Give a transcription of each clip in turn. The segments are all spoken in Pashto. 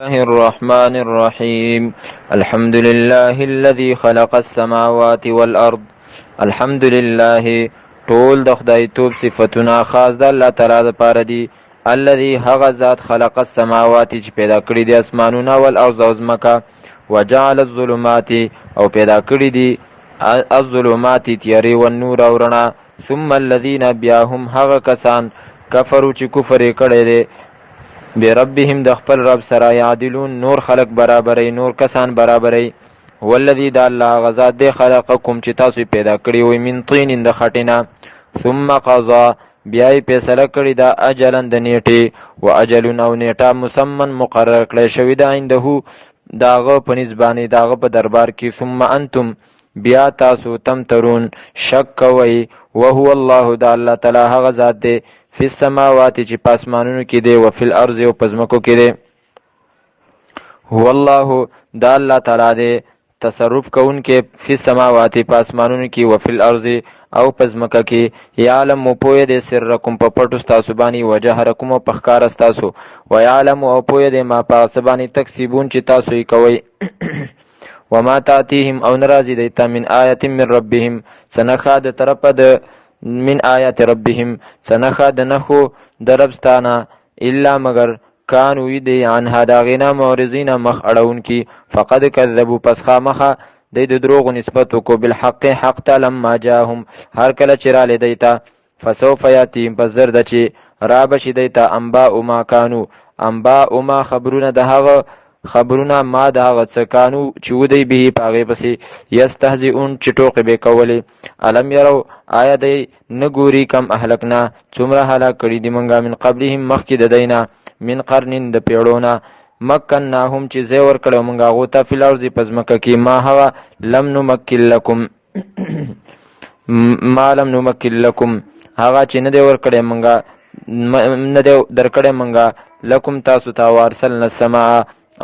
الله الرحمن الرحيم الحمد لله الذي خلق السماوات والأرض. الحمد لله ټول د خدای توب صفتونه خاص د الله تعالی لپاره دي. الذي هغه ذات خلق السماوات چې پیدا کړی دي اسمانونه والارض او ځمکه، وجعل الظلمات او پیدا کړی دي الظلمات تیارې والنور او رڼا، ثم الذين بیا هم هغه کسان کفروا چې کفر یې کړی دی بربهم د خپل رب سره یعدلون نور خلق برابرۍ نور کسان برابرۍ. هو الذي دا الله غزاد دی خلقکم چې تاسو پیدا کړی وي من طین د خټینه، ثم قضا بیا یې فیصله کړې ده اجلا د نیټې و اجل او نیټه مسمن مقرر کړی شوی ده عنده داغه په نسبانې داغه په دربار کې، ثم انتم بیا تاسو تمترون شک کوئ. وهو الله دا الله تعالی هغه ذات دی فی السماوات چې پاسمانونو کې دی، وفي الارض او پزمکو کې دی. هو الله دا الله تعالی دی تصرف کوونکې فی السماوات پاسمانونو کې، وفي الارض او پزمکه کې. یعلم پوهه دی سرکم په پټو ستاسو باندې، وجهرکم او په ښکاره ستاسو، ویعلم او پوهه دی ما په څه باندې تکسبون چې تاسو یې کوئ. وما تاتیهم او نرازی دیتا من آیت من ربهم سنخا د طرفه د من آیات ربهم سنخا د نخو دربستانا الا مگر کانو دی عنها داغینا مورزین مخ اڑون کی. فقد کذبو پس خامخا دی د دروغ نسبتو کو بالحق حق تا لما جاهم هر کله چرالی دیتا. فسوف یاتیم پس زرد چی رابشی دیتا انباء ما کانو انباء ما خبرون دهاغ خبرونه ما د هغه څه کانو چې ودی به په هغې پسې یستهزئون چې ټوقې به کولې. الم یرو آیا دی نه ګوري کم اهلکنا څومره هلاک کړي دي موږ من قبلهم مخکې د دی نه من قرن د پیړونه مکناهم چې ځای ورکړی موږ هغو ته فی الارض په ځمکه کې ما هغه لم نمکن لکم ما لم نمکن لکم هغه چې نه دی ورکړی موږ نه دی درکړی موږ لکم تاسو ته وارسلنا السماء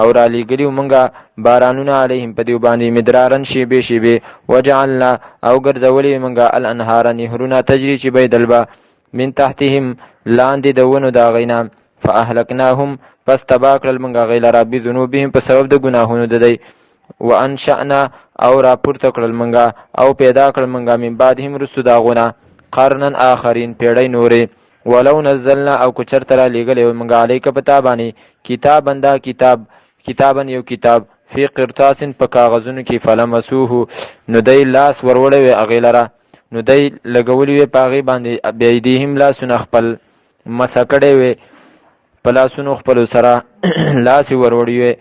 او را لیږلیو مونږه بارانونه علیهم په دیو باندې مدرارن شیبې شیبې، وجعلنا او ګرځولې مونږه الانهار نهرونه تجري چې بیدل به من تحتهم لاندې د ونو د هغې نه، فاهلکناهم پس تباه کړل مونږ هغې لره بذنوبهم په سبب د ګناهونو د دی. وانشأنا او راپورته کړل مونږه او پیدا کړل مونږه من بعدهم وروستو د هغو نه قرنا آخرین پیړۍ نورې. ولو نزلنا او که چرته را لیږلی مونږ علیکه په تا باندې کتابا دا کتابا یو کتاب فی قرطاسن په کاغذونو کې فلمسوه نو دی لاس وروړی وی هغې لره نو دی لګولی وی په هغې باندې بیدیهم لاسونه خپل مسه کړی وی په لاسونو خپلو سره لاس یې وروړی وی.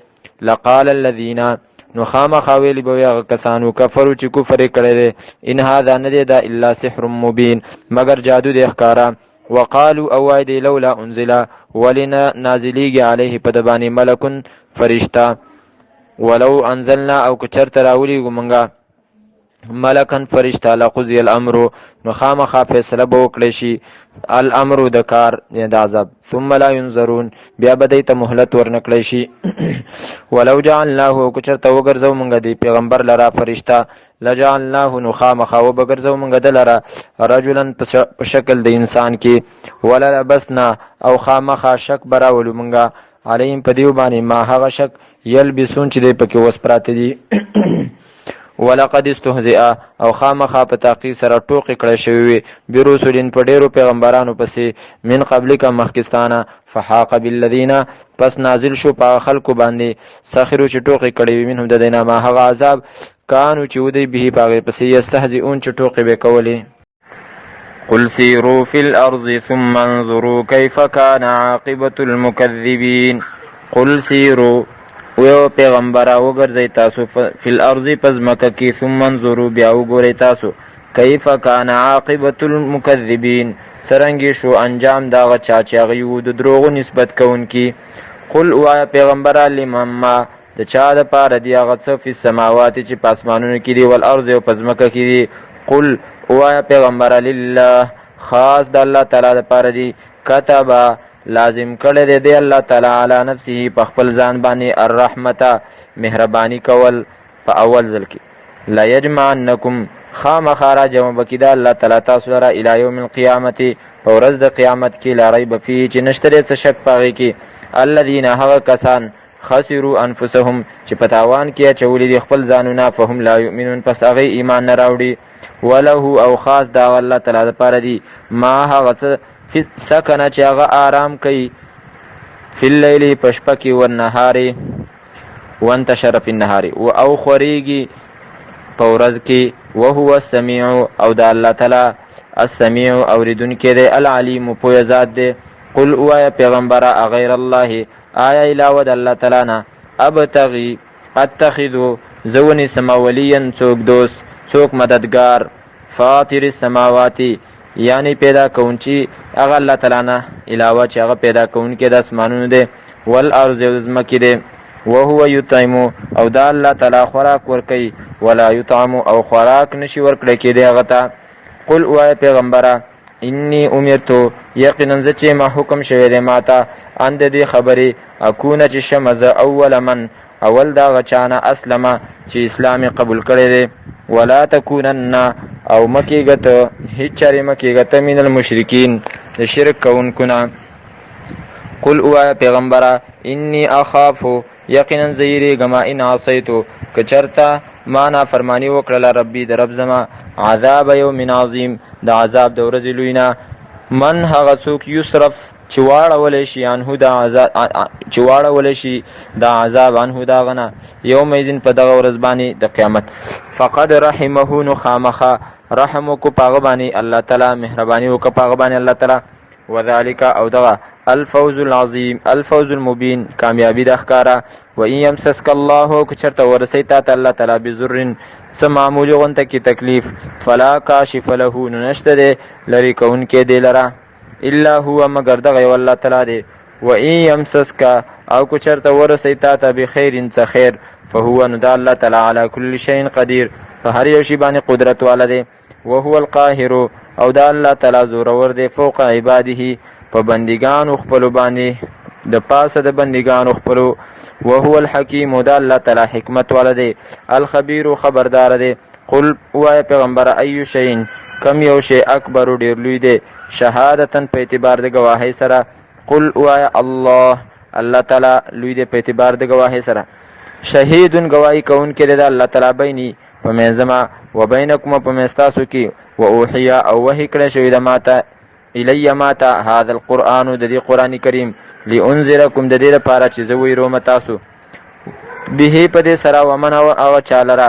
لقال الذین نو خامخا ویلي به وي هغه کسانو کفرو چې کفر یې کړی دی ان هذا نه دی دا الا سحر مبین مگر جادو دی ښکاره. وقالو او وای دی لولا انزلا ولنا نازلیږي علیه په د باندې ملکن فرشته. ولو انزلنا او که چرته راولیږو مونږه ملکن فرشته لقضی الامر نو خامخا فیصله به وکړی شي الامر د کار د عذاب. ثم لا ينظرون بیا به دی ته مهلت ورنکړی شي. ولو جعلناه او که چرته وګرځو مونږه دی پیغمبر لره فرشته لجعلناه نو خامخا وبګرځو مونږ د لره رجلا په شکل د انسان کې. وللبسنا او خامخا شک براولو مونږه علیهم په دیو باندې ما هغه شک یلبسون چې دی پکې وس پراته دي. ولقد استهزئ او خامخا په تحقیق سره ټوقې کړی شوي وي برسولین په ډیرو پیغمبرانو پسې من قبلک مخکستانه. فحاق بالذین پس نازل شو په خلکو باندې سخرو چې ټوقې کړی وي منهم د دینا ما هغه عذاب کانو چې ودی به په هغې پسې یستهزئون چې ټوقې به کولې. قل سیروا فی الارض ثم انظروا کیف کان عاقبة المکذبین. قل سیروا ویو پیغمبره وګرځئ تاسو فی الارض په ځمکه کې ثم انظروا بیا وګورئ تاسو کیف کان عاقبة المکذبین څرنګې شو انجام د هغه چا چې هغوی وو د دروغو نسبت کوونکي. قل ووایه پیغمبره لمن ما د چا دپاره دي هغه څه فی السماوات چې په اسمانونو کې دي والارض او په ځمکه کې دي. قل ووایه پیغمبره لله خاص د الله تعالی دپاره دي. کتبه لازم کړی دی دی الله تعالی علی نفسه په خپل ځان باندې الرحمته مهرباني کول په اول ځل کې. لیجمعنکم خامخا را جمع به کړي د الله تعالی تاسو لره الی یوم القیامت په ورځ د قیامت کې لا ریب فیه چې نشته دی څه شک په هغې کې. الذین هغه کسان خسروا انفسهم چې په تاوان کې اچولي دي خپل ځانونه، فهم لا یؤمنون پس هغوی ایمان نه راوړي. وله او خاص دا الله تعالی دپاره دي ما هغه څه سکنه چې هغه آرام کوي فی اللیل په شپه کې والنهار وانتشر فی النهار او خوریږي په ورځ کې وهو السمیع او دا الله تعالی السمیع اوریدونکی دی العلیم پوهه ذات دی. قل اوایا پیغمبره اغیر الله آیا علاوه د الله تعالی نه ابتغي اتخذو زونی سما ولیا څوک دوست څوک مددگار فاطر السماواتی یعنی پیدا کونچی هغه الله تعالی نه علاوه چې هغه پیدا کونکی د اسمانونو دی والارض او ځمکې دی. وهو یطعم او دا الله تعالی خوراک ورکوي ولا یطعم او خوراک نشي ورکړی کېدی هغه ته. قل اوایا پیغمبره انی امرتو یقینا زه چې ما حکم شوی دی ماته ان د دې خبرې اکونه چې شم زه اول من اول دا هغه چانه اسلمه چې اسلام قبول کړی دی. ولا تکونن او مکیږه ته هیڅ چارې مکیږه ته من المشرکین د شرک کوونکو نه. قل اوایا پیغمبره انی اخافو یقینا زه یریږم ان عصیتو که چرته ما نافرمانی وکړله ربي د رب زما عذاب یوم عظیم د عذاب د ورځې لوی نه. من هغه څوک یصرف چې واړولی شي عنه د عذاب عنه د هغه نه یومئذ په دغه ورځ باندې د قیامت فقد رحمه نو خامخه رحم وکړو په هغه باندې الله تعالی مهرباني وکړه په هغه باندې الله تعالی. وذلك او دغه الفوز العظیم الفوز المبین کامیابی د ښکاره. و ان یمسسک الله که چرته ورسی تا ته الله تعالی بضر څه معمولي غونته کې تکلیف فلا کاشف له نو نشته دی لرې کوونکی دی لره الا هو مگر دغه یو الله تعالی دی. و ان یمسسک او که چرته ورسی تا ته بخیر څه خیر فهو نو دا الله تعالی علی کل شیء قدیر په هر یو شي باندې قدرت والا دی. وهو القاهر او دا الله تعالی زورور دی فوق عباده په بندگانو خپلو باندې د پاسه د بندگانو خپلو. وهو الحکیم دا الله تعالی حکمت والا دی الخبیر خبردار دی. قل وایا پیغمبر ایو شیء کم یو شی اکبر ډیر لوی دی شهادتن په اعتبار د گواهی سره. قل وایا الله تعالی لوی دی په اعتبار د گواهی سره. شهیدن گواهی کون کې د الله تعالی بیني په منځما و بینکم په مستاسو کې و اوحیا او وحی کړه شوی د ماته الی ماته هذا القرآن د دې قرآن کریم لانذرکم د دې لپاره چې زه ویروم تاسو به په دې سره ومن او چالره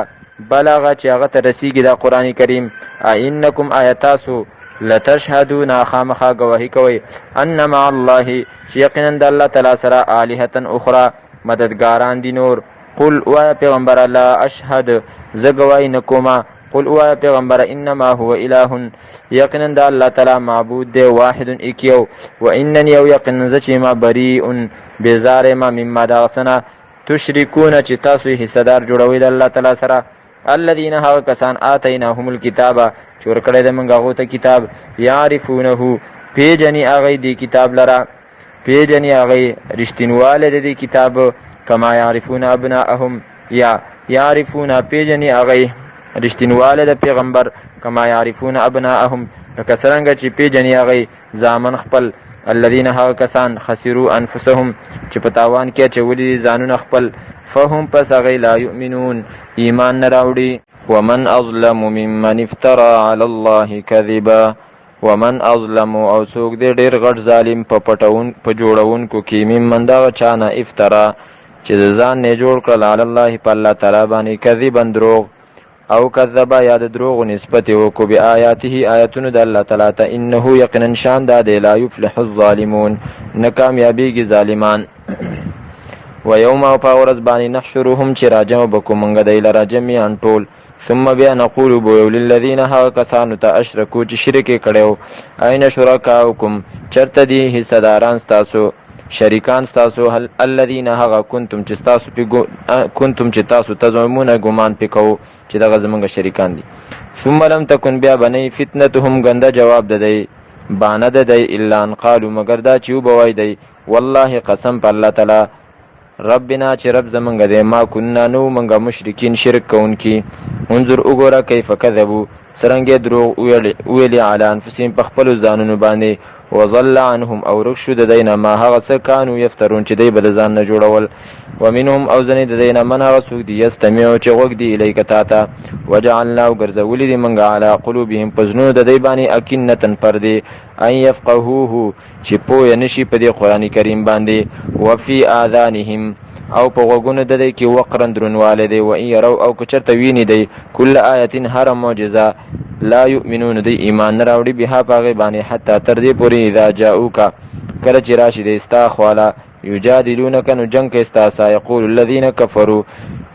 بلغه چې هغه ته رسیږي د قرآن کریم انکم آیاتاسو لتشهدون خامخا گواهی کوي ان مع الله چې یقینا د الله تعالی سره الهه اخرى مددګاران دي نور. قل وایا پیغمبر لا اشهد زه گواهی نکوما. قل وایا پیغمبر انما هو اله یقینا د الله تعالی معبود دی واحد اکیو و اننی او یقینا زه چې ما بریء بیزار ما مما دغسنه تشرکون چې تاسو یې حصدار جوړوئ د الله تعالی سره. الذین هغه کسان آتیناهم الکتاب چې ورکړی د موږ هغو ته کتاب یعرفونه پیژني هغوی دې کتاب لره پیژني هغوی رښتینوالی د دې کتاب کما یعرفون ابناءهم یا یعرفون پیژني هغوی رښتینوالی د پیغمبر کما یعرفون ابناءهم لکه څرنګه چې پیژني هغوی زامن خپل. الذین هغه کسان خسروا انفسهم چې په تاوان کې اچولي ځانونه خپل فهم پس هغوی لا یؤمنون ایمان نه راوړي. ومن اظلم ممن افترى علی الله کذبا ومن اظلم او څوک دی ډېر غټ ظالم په جوړونکو کې ممن دغه چانه افترا چې د ځان نه جوړ کړل علی الله په الله تعالی باندې کذبا دروغ او کذبا یا د دروغ نسبت وکړو بآیاته آیاتونو د الله تعالی ته انه یقینا شان دا دی لا یفلح الظالمون نه کامیابیږي ظالمان. و یوم او په ورځ باندې نحشرهم چې راجمع بکو مونږ دی لره جمیعا ټول ثم بیا نقول بو للذین هغه کسانو ته اشرکو چې شرک یې کړی این شرکاؤکم چرته دي حصهداران ستاسو شریکان ستاسو الذین هغه کنتم چې تاسو تزعمون ګمان پې کوو چې دغه زمونږ شریکان دي. ثم لم تکن بیا بنی فتنتهم ګنده جواب ددی بانه ددی الا ان قالو مگر دا چې وبوای دی والله قسم په الله تعالی ربنا چې رب زمونږ دی ما کنا نو مونږ مشرکین شرک کوونکي. انظر وګوره کیف کذبوا څرنګه دروغ ویلي علی انفسهم په خپلو ځانونو باندې وضل عنهم او ورک شو د دوی نه ما هغه څه کانو یفترون چې دوی به د ځان نه جوړول ومنهم او ځینې د دوی نه من هغه څوک دي یستمعو چې غوږ دي الیک تا ته وجعلنا او ګرځولي دي موږ علی قلوبهم په زړونو د دوی باندې اکنة پردې ان یفقهوه چې پوه نه شي په دې قرآن کریم باندې وفي آذانهم او په غوږونو د دوی کې وقرا درنوالی دی وان یروا او که چېرته ویني دی کل آیة هره معجزه لا یؤمنون دی ایمان نه راوړي بها په هغې باندې حتی تر دې پورې اذا جاؤوکه کله چې راشي دی ستا خواله یجادلونک نو جنګ کوي ستا سره یقول الذین کفروا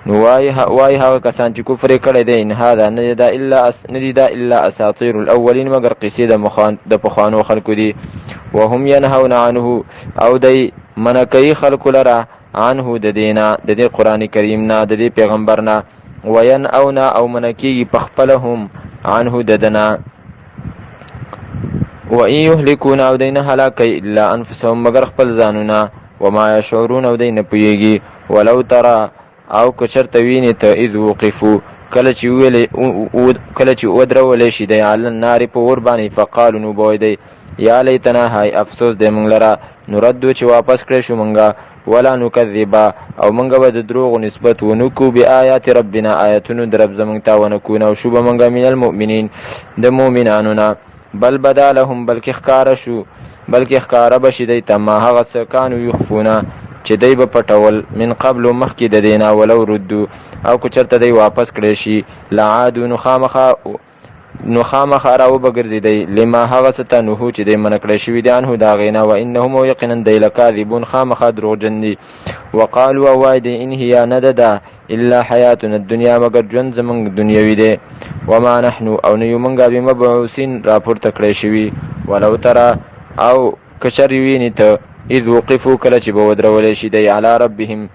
نو وایي هغه کسان چې کفر یې کړی دی ان هذا نه دی دا الا اساطیر الاولین مګر قصې د پخوانو خلکو دي وهم ینهون عنه او دی منع کوي خلکو لره عنه د دینا د دې قرآن کریم نه د دې پیغمبر نه وینأون او منع کیږي پخپله هم عنه د دنا وان یهلکون او دی نه هلاکوي الا انفسهم مګر خپل ځانونه وما یشعرون او دی نه پوهیږي ولو ترى او که چېرته وینې ته اذ وقفو کله چې ودرولی شي دی علی النار په اور باندې فقالو نو به وایي دی یا لیتنا های افسوس دی موږ لره نردو چې واپس کړی شو موږ ولا نکذبا او موږ به د دروغو نسبت ونکو بآیات ربنا آیتونو د رب زموږ ته ونکون او شو به موږ من المؤمنین د مؤمنانو نه بل بدا لهم بلکې ښکاره به شي دی ته ما هغه څه کانو یخفونه چې دی به پټول من قبل مخکې د دینا ولو ردو او که چېرته دی واپس کړی شي لعادو نو خامخا راو به ګرځېدی لما هغه څه ته نهو چې دی منع کړی شوي دي عنهو د هغې نه وانهم او یقینا دی لکاذبون خامخا دروغجن دي وقالو او وایي دی ان هي نه ده الا حیاتنا الدنیا مګر ژوند زموږ دنیوي دی وما نحنو او نه یو موږ بمبعوثین راپورته کړی شوي ولو ترى او که چر وینې ته اذ وقفو کله چې به ودرولی شي دی علی ربهم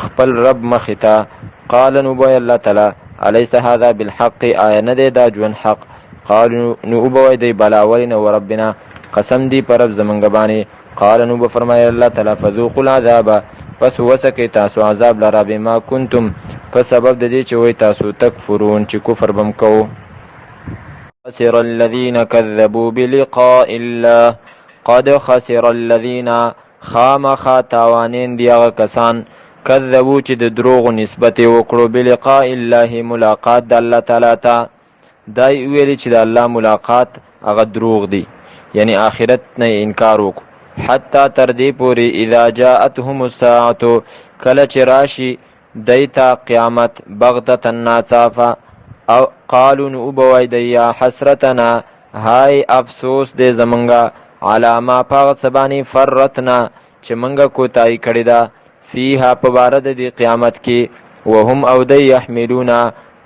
خپل رب مخې ته قال نو به الله تعالی الیس هذا بالحق آیا نه دی دا ژوند حق قالو نو وبوی دی بلا ولې نه وربنا قسم دی پر رب زمونږ باندې قال نو به فرمایي الله تعالی فذوقوا العذاب پس وسکئ تاسو عذاب لره بما کنتم په سبب د دې چې وایي تاسو تکفرون چې کفر بم کوو خسر الذین کذبوا بلقاء الله قد خسر الذین خامخا تاوانین دی هغه کسان کذبو چې د دروغو نسبت وکړو بلقاء الله ملاقات د الله تعالی ته دای ویلي چې د الله ملاقات هغه دروغ دی یعنی آخرت نه انکار وکړو حتی تر دې پورې اذا جاءتهم الساعه کله چې راشي دیتا قیامت بغتة ناڅاپه او قالو نو وبوی دی یا حسرتنا های افسوس دی زمونږه علامه پاغ سبانی فرتنا چې منګه کوتاهی کړې ده فیها په باره د دې قیامت کې وهم او دی یحملونا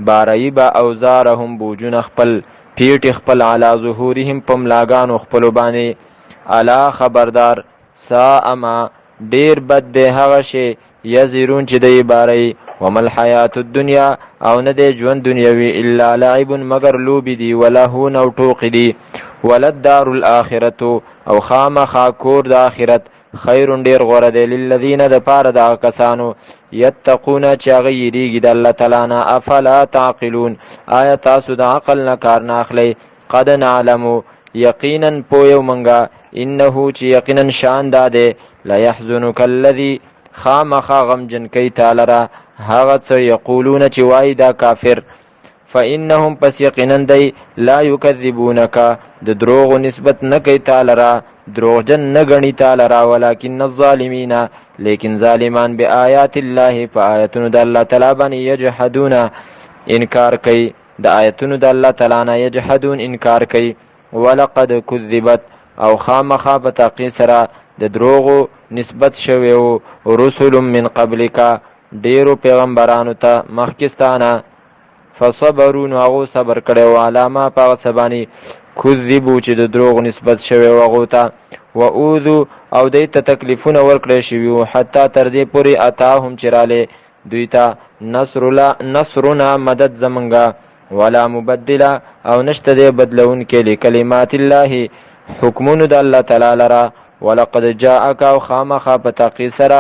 بارایی با اوزارهم بوجونه خپل پیټ خپل علی ظهورهم په ملاګانو خپلو باندې الا خبردار ساء ما ډیر بد دی هغه شی یزرون چې دی بارایی وما الحیات الدنیا او نه دی ژوند دنیوي الا لعب مگر لوبې دي ولهون او ټوقې دي وللدار الاخرة او خامخا کور د آخرت خیر ډیر غوره دی للذین د پاره د کسانو یتقون چې هغه یریږي د الله تعالی نه افلا تعقلون آیا تاسو د عقل نه کار نه اخلئ قد نعلم یقینا پویو منګه انه چې یقینا شان دا دی لیحزنک الذی خامخا غمجن کوي تعالی را هغه څه یقولون چې وایي دا کافر فإنهم پس یقینا دی لا یکذبونک د دروغ نسبت نه کوي تعالی را دروغجن نه ګڼي تعالی را ولکن الظالمین لیکن ظالمان بآیات الله په آیتونو د الله تعالی باندې یجحدون انکار کوي د آیتونو د الله تعالی نه یجحدون انکار کوي ولقد کذبت او خامخا په تحقیق سره د دروغو نسبت شوی و رسل من قبلک ډیرو پیغمبرانو ته مخکستانه فصبروا نو هغو صبر کړی و علامه په هغه څه باندې کذبو چې د دروغو نسبت شوی و هغو ته و اوذو او دوی ته تکلیفونه ورکړی شوي وو حتی تر دې پورې اتاهم چې رالی دوی ته نصرنا مدد زمونږه ولا مبدله او نشته دی بدلونکی لکلمات الله حکمونو د الله تعالی لره ولقد جاءک او خامخا په تحقیق سره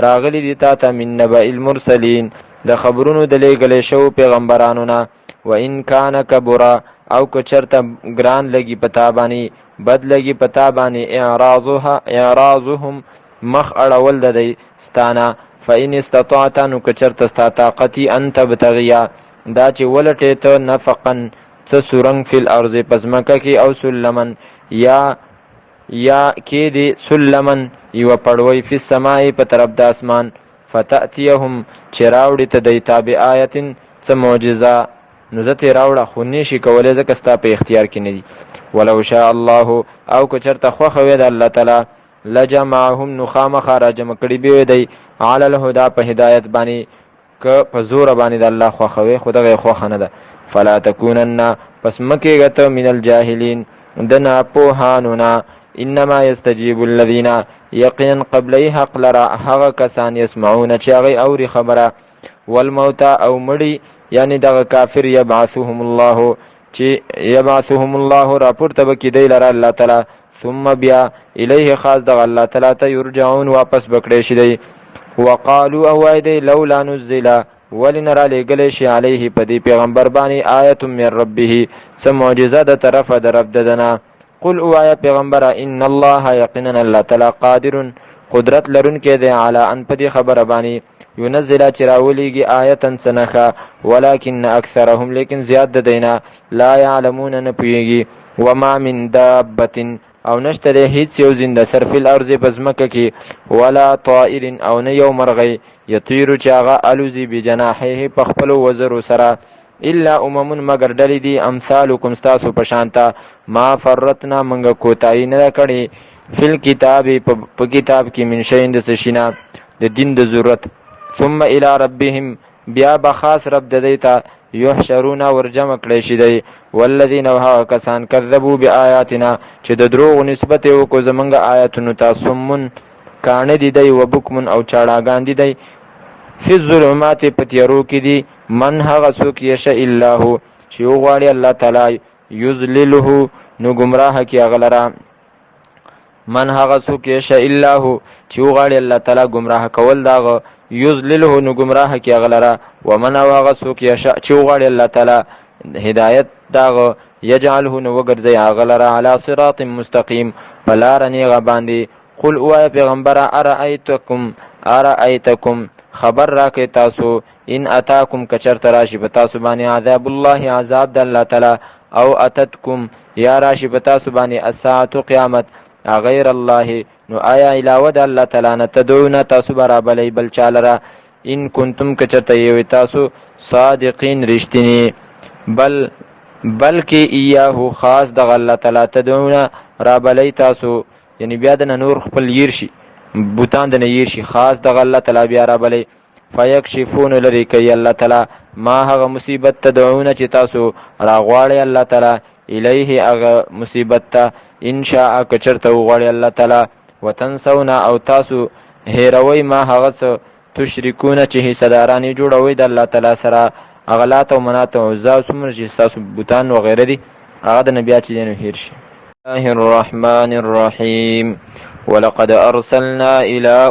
راغلی دی تا ته من نبأ المرسلین د خبرونو د لیږلی شوو پیغمبرانو نه و ان کان کبره او که چرته ګران لګي پتا باندې بد لګي پتا باندې اعراضهم مخ اړول د دی ستانه فإن استطعت نو که چرته ستا طاقتي ان تبتغیا دا چې ولټې ته نفقا څه سورنګ فی الارض پس مکه کې او سلمن یا کې دی سلمن یو پړوی فی السماء په طرف د اسمان فتأتیهم چې راوړي ته دی تابع آیتن څه معجزه نو زه ترې راوړه خو نشي کولی ځکه ستا په اختیار کې نه دي ولو شاء الله او که چېرته خوښه وی د الله تعالی لجمعهم نو خامخا راجمع کړي به وی دی علی الهدی په هدایت باندې که په زوره باندې د الله خوښه وی خو دغه یې خوښه نه ده فلا تکونن پس مه کېږه ته من الجاهلین د ناپوهانو نه انما یستجیب الذین یقینا قبلی حق لرا هغه کسان یسمعون چې هغې اوري خبره والموتا او مړي یعنی دغه کافر یبعثهم الله چې یبعثهم الله راپورته به کیدی لره الله تعالی ثم بیا الیه خاص دغه الله تعالی ته یرجعون واپس بکړی شي دی وقالو او وای دی لولا نزل ولن را لګلی شي علیه په دې پیغمبر باندې آیت من ربه څه معجزه د طرفه د رب ددنه قل اوایا پیغمبره ان الله یقینا الله تعالی قادر قدرت لرونکی دی علی ان په دې خبره باندې ينزل چې راولیږي آیتا سنخه ولكن اکثرهم لیکن زیاد د دینا لا یعلمون نه پوهیږي وما من دابة او نشته د هیڅ یو زنده سر فی الارض بزمکه کې ولا طائر او نه یو مرغی یطیر چې هغه الوزي بجناحه په خپلو وزرو سره الا مگر ډلې دي امثالکم ستاسو په شانته ما فرتنا منګه کوتاهي نه کړې فی الکتاب په کتاب کې من شیء د څه شي د دین د ضرورت ثم الى ربهم بیا بخاص رب د دیتا یحشرون ورجمع کړی شي دی والذین وها کسان کذبوا بآیاتنا چې د دروغ نسبت وکړو زمونږ آیاتونو ته صمون کاڼه دي دی وبکمن او چاړاګان دي دی فی الظلمات په تیارو کې دي من هغه څوک یشاء الله چې وغواړي الله تعالی یذلله نو ګمراه کې هغه من هغه څوک یشاء الله چې وغواړي الله تعالی ګمراه کول داغه یذلله نو ګمراه کې هغه ومن هغه څوک یشاء چې وغواړي الله تعالی هدایت داغه یجعله نو وګرځي هغه علی صراط مستقیم بلار نیغه باندې قل او پیغمبر ارایتکم خبر راکې تاسو ان اتاکم کچرت راشي په تاسو باندې عذاب الله عذاب د الله تعالی او اتتکم یا راشي په تاسو باندې الساعه قیامت غیر الله نو آیا علاوه د الله تعالی نه تدعون تاسو برابرلی بل چالره ان کنتم کچرته یو تاسو صادقین رښتینی بلکې ایاه خاص د الله تعالی تدعون رابلی تاسو یعنی بیا د نور خپل ير شي بوتان د نه ير شي خاص د الله تعالی بیا رابلی فیکشفون لری کوي الله تعالی ما هغه مصیبت تدعون چې تاسو راغواړي الله تعالی الیه هغه مصیبت ته ان شاء کچرته وغواړي الله تعالی وتنسون او تاسو هیروي ما هغه څه تشرکون چې حصدارانی جوړوي د الله تعالی سره اغلات او منات او عزا څومره چې تاسو بوتان و غیره دي هغه د نبی چې دینو هیر شي الله الرحمن الرحیم ولقد ارسلنا الى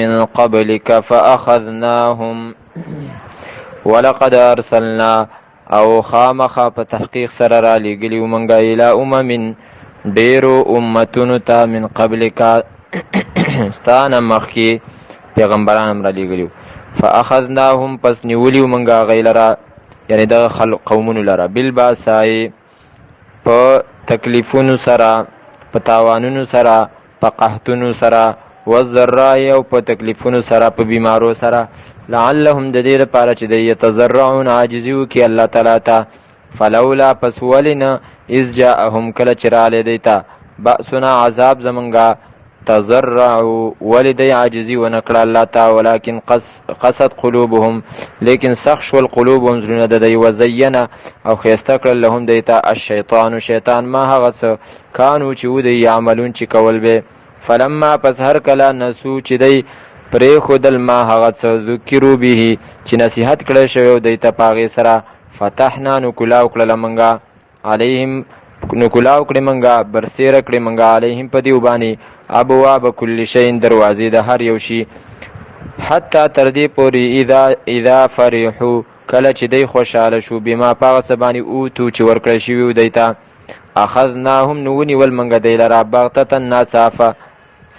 من قبلك فاخذناهم ولقد ارسلنا او خامخا په تحقیق سره را لګلیو مونږه الى ډیرو امتونو ته من قبلک ستانه مخکې پیغمبران را لګلیو فاخذناهم پس نیولیو مونږه غیلرا یعنی د خلق قومونو لرا بالباسای په تکلیفونو سره په تاوانونو سره په قحطونو سره والذراء او په تکلیفونو سره په بیمارو سره لعلهم د دې لپاره چې د یتضرعون عاجزیو کې الله تعالی ته فلولا پس ولنا اذ جاءهم کله چې رالی دیتا بأسنا عذاب زمونږه تضرعوا ولدی عاجزی ونکړه الله ته ولکن قصد قلوبهم لیکن سخت شول قلوبهم زړونه د دی وزینه او ښایسته کړل لهم دیته الشیطان شیطان ما هغه څه کانو چې ودی یعملون چې کول به فلما پس هر کله نسو چې دی پرېښودل ما هغه څه ذکرو به چې نصیحت کړی شوی دیته په هغې سره فتحنا نو کلاو کړله مونږه علیهم نو کلاو کړې مونږه برسیره کړې مونږه علیهم په دیو باندې ابواب کل شی دروازې د هر یو شي حتی تر دې پورې اذا فرحو کله چې دی خوشحاله شو بما په هغه څه باندې اوتو چې ورکړی شوي و دی ته اخذناهم نو ونیول موږ دی لره بغتة ناڅاپه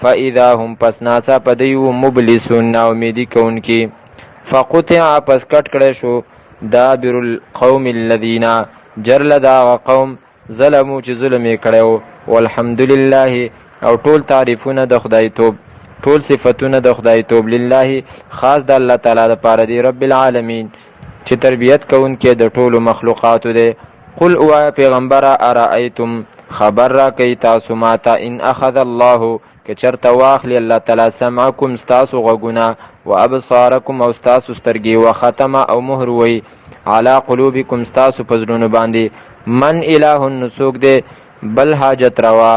فاذا هم پس ناڅاپه دی و مبلسون ناامیدي کوونکي فقطع پس کټ کړی شو دابر القوم الذین جرله د هغه قوم ظلمو چې ظلم یې کړی و والحمدلله او ټول تعریفونه د خدای توب ټول صفتونه د خدای توب لله خاص د الله تعالی دپاره دی رب العالمین چې تربیت کوونکی د ټولو مخلوقاتو دی قل اوایه پیغمبره ارایتم خبر را کوي تاسو ماته ان اخذ الله که چرته واخلي الله تعالی سمعکم ستاسو غوږونه و ابصارکم او ستاسو سترګې و ختمه او مهر وی علی قلوبکم ستاسو په زړونو باندې من اله نو څوک دی بل حاجت روا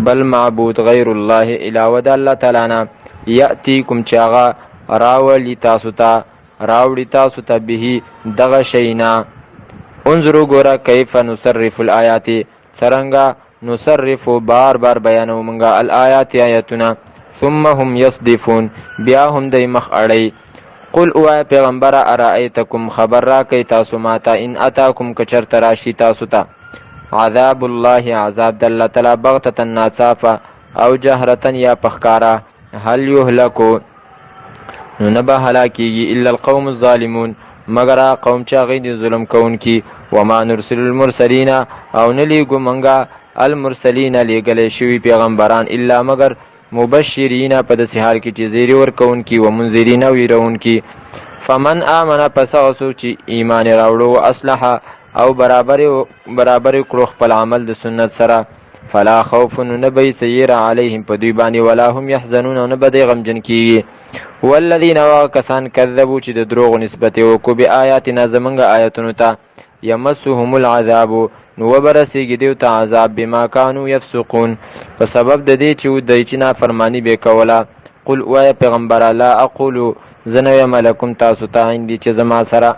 بل معبود غیر الله علاوه د الله تعالی نه یاتیکم چې هغه راوړي تاسو ته به دغه شینا انظروا ګوره کیف نصرف الآیات څرنګه نصرف بار بار بیانو منګه الآیات آیاتونه ثم هم یصدفون بیا هم دی مخ اړی قل اوای پیغمبره ارایتکم خبر را کوي تاسو ماته ان اتاکم کچرت راشي تاسو ته عذاب الله عذاب د الله تعالی بغتة ناڅاپه او جهرة یا پخکارا هل یهلکو نو نه به هلاکیږي الا القوم الظالمون مگر قوم چې هغوی د ظلم کوونکي وما نرسل المرسلین او نه لیږو موږ المرسلین لیږلی شوي پیغمبران الا مگر مبشرین په داسې حال کې چې زیری ورکوونکي و منذرین او ویرونکي فمن آمن پس هغه څوک چې ایمان یې راوړو و اصلحه او برابر کړو خپل عمل د سنت سره فلا خوف نه به سیر علیهم په دوی باندې ولا هم یحزنون او نه به دی غمجن کیږي والذین کسان کذبوا چې د دروغ نسبت وکړو بآیاتنا زمونږ آیتونو ته یمسهم العذاب نو وبرسیږي دیو ته عذاب بما کانوا یفسقون په سبب د دې چې دوی چې نافرمانی به کوله قل وای پیغمبر لا اقول زنه ملکم تاسو ته عندي چې زما سره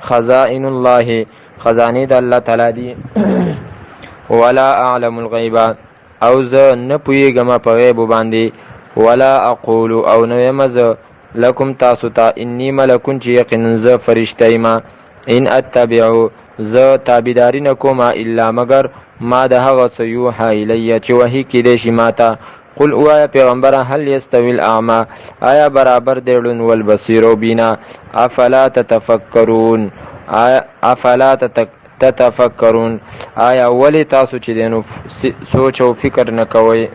خزائن الله خزانه د الله تعالی دی ولا اعلم الغیب او زه نه پوهیږم په غیب باندې ولا اقول او نه یم زه لکم تاسو ته انی ملکون چې یقینا زه فرشته یم ان اتبعو زه تابعداري نه کوم الا مگر ما د هغه څه یوحی الی چې وحی کیدی شي ماته قل اوایه پیغمبره هل یستوی الاعمى آیا برابر دی ړوند والبصیر و بینا افلا تتفکرون آیا ولی تاسو چې دینو سوچ او فکر نه کوئ